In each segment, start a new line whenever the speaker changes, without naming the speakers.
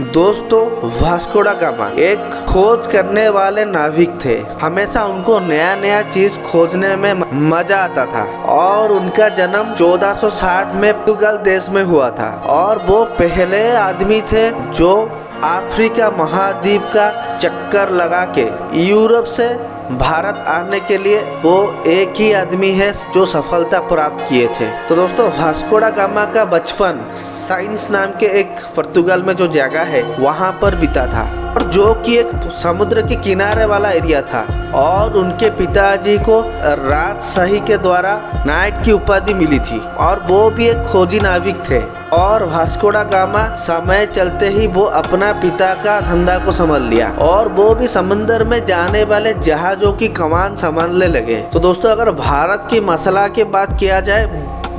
दोस्तों, Vasco da Gama एक खोज करने वाले नाविक थे। हमेशा उनको नया नया चीज खोजने में मजा आता था और उनका जन्म 1460 में पुर्तगाल देश में हुआ था और वो पहले आदमी थे जो अफ्रीका महाद्वीप का चक्कर लगा के यूरोप से भारत आने के लिए वो एक ही आदमी है जो सफलता प्राप्त किए थे। तो दोस्तों, वास्को ड गामा का बचपन साइंस नाम के एक पुर्तगाल में जो जगह है वहाँ पर बीता था और जो कि एक समुद्र के किनारे वाला एरिया था और उनके पिताजी को राजशाही के द्वारा नाइट की उपाधि मिली थी और वो भी एक खोजी नाविक थे। और वास्को ड गामा समय चलते ही वो अपना पिता का धंधा को संभाल लिया और वो भी समंदर में जाने वाले जहाजों की कमान संभालने लगे। तो दोस्तों, अगर भारत की मसला की बात किया जाए,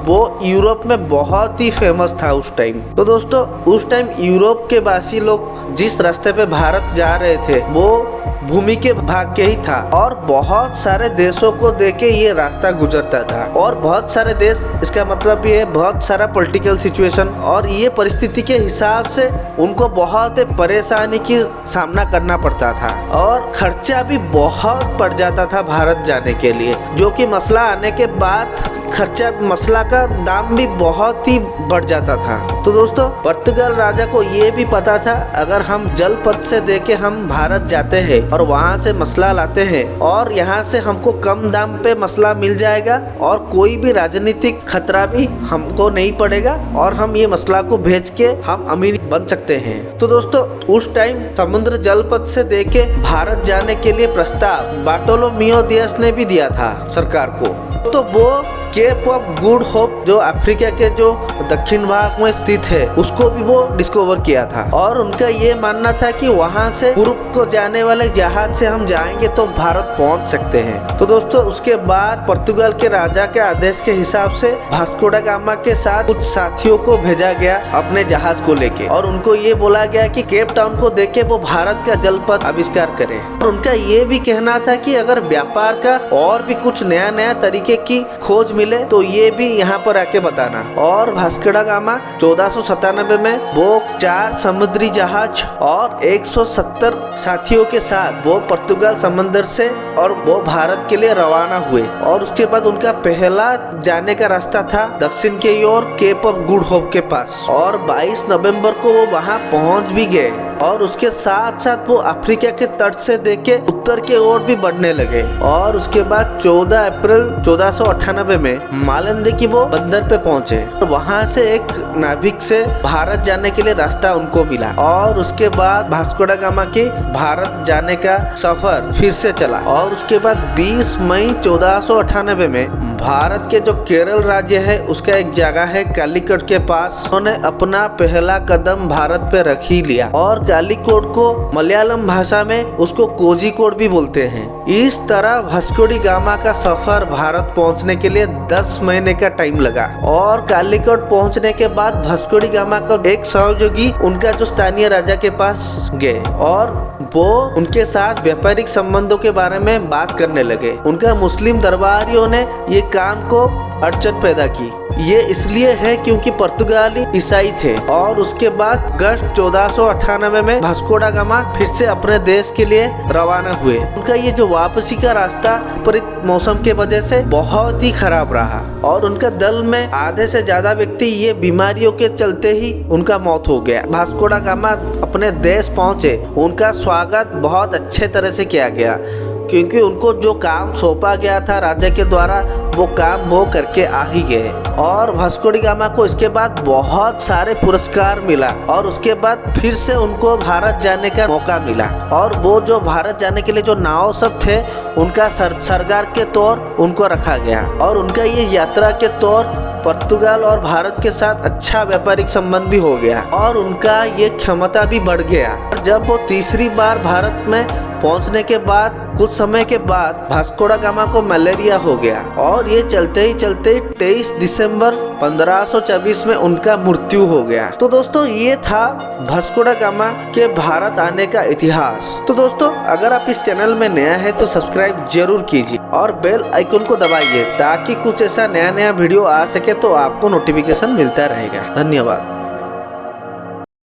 वो यूरोप में बहुत ही फेमस था उस टाइम। तो दोस्तों, उस टाइम यूरोप के वासी लोग जिस रास्ते पे भारत जा रहे थे वो भूमि के भाग के ही था और बहुत सारे देशों को देके ये रास्ता गुजरता था और बहुत सारे देश, इसका मतलब ये बहुत सारा पॉलिटिकल सिचुएशन और ये परिस्थिति के हिसाब से उनको बहुत परेशानी की सामना करना पड़ता था और खर्चा भी बहुत पड़ जाता था भारत जाने के लिए, जो कि मसला आने के बाद मसला का दाम भी बहुत ही बढ़ जाता था। तो दोस्तों, पुर्तगाल राजा को ये भी पता था अगर हम जल पथ से देके हम भारत जाते हैं और वहाँ से मसला लाते हैं और यहाँ से हमको कम दाम पे मसला मिल जाएगा और कोई भी राजनीतिक खतरा भी हमको नहीं पड़ेगा और हम ये मसला को भेज के हम अमीर बन सकते हैं। तो दोस्तों, उस टाइम समुद्र जल पथ से देके भारत जाने के लिए प्रस्ताव बार्टोलोमियो दियास ने भी दिया था सरकार को। तो वो केप ऑफ गुड होप जो अफ्रीका के जो दक्षिण भाग में स्थित है उसको भी वो डिस्कवर किया था और उनका ये मानना था कि वहाँ से पूर्व को जाने वाले जहाज से हम जाएंगे तो भारत पहुँच सकते हैं। तो दोस्तों, उसके बाद पुर्तगाल के राजा के आदेश के हिसाब से वास्को ड गामा के साथ कुछ साथियों को भेजा गया अपने जहाज को लेके और उनको ये बोला गया कि केप टाउन को देखे वो भारत का जलपथ आविष्कार करे और उनका ये भी कहना था कि अगर व्यापार का और भी कुछ नया नया तरीके की खोज मिले तो ये भी यहाँ पर आके बताना। और वास्को ड गामा 1497 में वो 4 समुद्री जहाज और 170 साथियों के साथ वो पुर्तगाल समंदर से और वो भारत के लिए रवाना हुए और उसके बाद उनका पहला जाने का रास्ता था दक्षिण की ओर केप ऑफ गुड होप के पास और 22 नवंबर को वो वहाँ पहुँच भी गए और उसके साथ साथ वो अफ्रीका के तट से देखे उत्तर के ओर भी बढ़ने लगे और उसके बाद 14 अप्रैल 1498 में मालंदी की वो बंदर पे पहुंचे और वहां से एक नाविक से भारत जाने के लिए रास्ता उनको मिला और उसके बाद वास्को ड गामा की भारत जाने का सफर फिर से चला और उसके बाद 20 मई 1498 में भारत के जो केरल राज्य है उसका एक जगह है कालीकट के पास, उन्होंने अपना पहला कदम भारत पे रख ही लिया और कालीकोट को मलयालम भाषा में उसको कोझिकोड भी बोलते हैं। इस तरह वास्को ड गामा का सफर भारत पहुंचने के लिए 10 महीने का टाइम लगा और कालीकोट पहुंचने के बाद वास्को ड गामा का एक सहयोगी उनका जो स्थानीय राजा के पास गए और वो उनके साथ व्यापारिक संबंधों के बारे में बात करने लगे। उनका मुस्लिम दरबारियों ने ये काम को अड़चन पैदा की। ये इसलिए है क्योंकि पुर्तगाली ईसाई थे और उसके बाद अगस्त 1498 में वास्को ड गामा फिर से अपने देश के लिए रवाना हुए। उनका ये जो वापसी का रास्ता विपरीत मौसम के वजह से बहुत ही खराब रहा और उनका दल में आधे से ज्यादा व्यक्ति ये बीमारियों के चलते ही उनका मौत हो गया। वास्को ड गामा अपने देश पहुंचे, उनका स्वागत बहुत अच्छे तरह से किया गया क्योंकि उनको जो काम सौंपा गया था राजा के द्वारा वो काम वो करके आ ही गए और वास्को ड गामा को इसके बाद बहुत सारे पुरस्कार मिला और उसके बाद फिर से उनको भारत जाने का मौका मिला और वो जो भारत जाने के लिए जो नाव सब थे उनका सरदार के तौर उनको रखा गया और उनका ये यात्रा के तौर पुर्तगाल और भारत के साथ अच्छा व्यापारिक संबंध भी हो गया और उनका ये क्षमता भी बढ़ गया। और जब वो तीसरी बार भारत में पहुंचने के बाद कुछ समय के बाद वास्को ड गामा को मलेरिया हो गया और ये चलते ही चलते 23 दिसंबर 1524 में उनका मृत्यु हो गया। तो दोस्तों, ये था वास्को ड गामा के भारत आने का इतिहास। तो दोस्तों, अगर आप इस चैनल में नया है तो सब्सक्राइब जरूर कीजिए और बेल आइकन को दबाइए ताकि कुछ ऐसा नया वीडियो आ सके तो आपको नोटिफिकेशन मिलता रहेगा। धन्यवाद।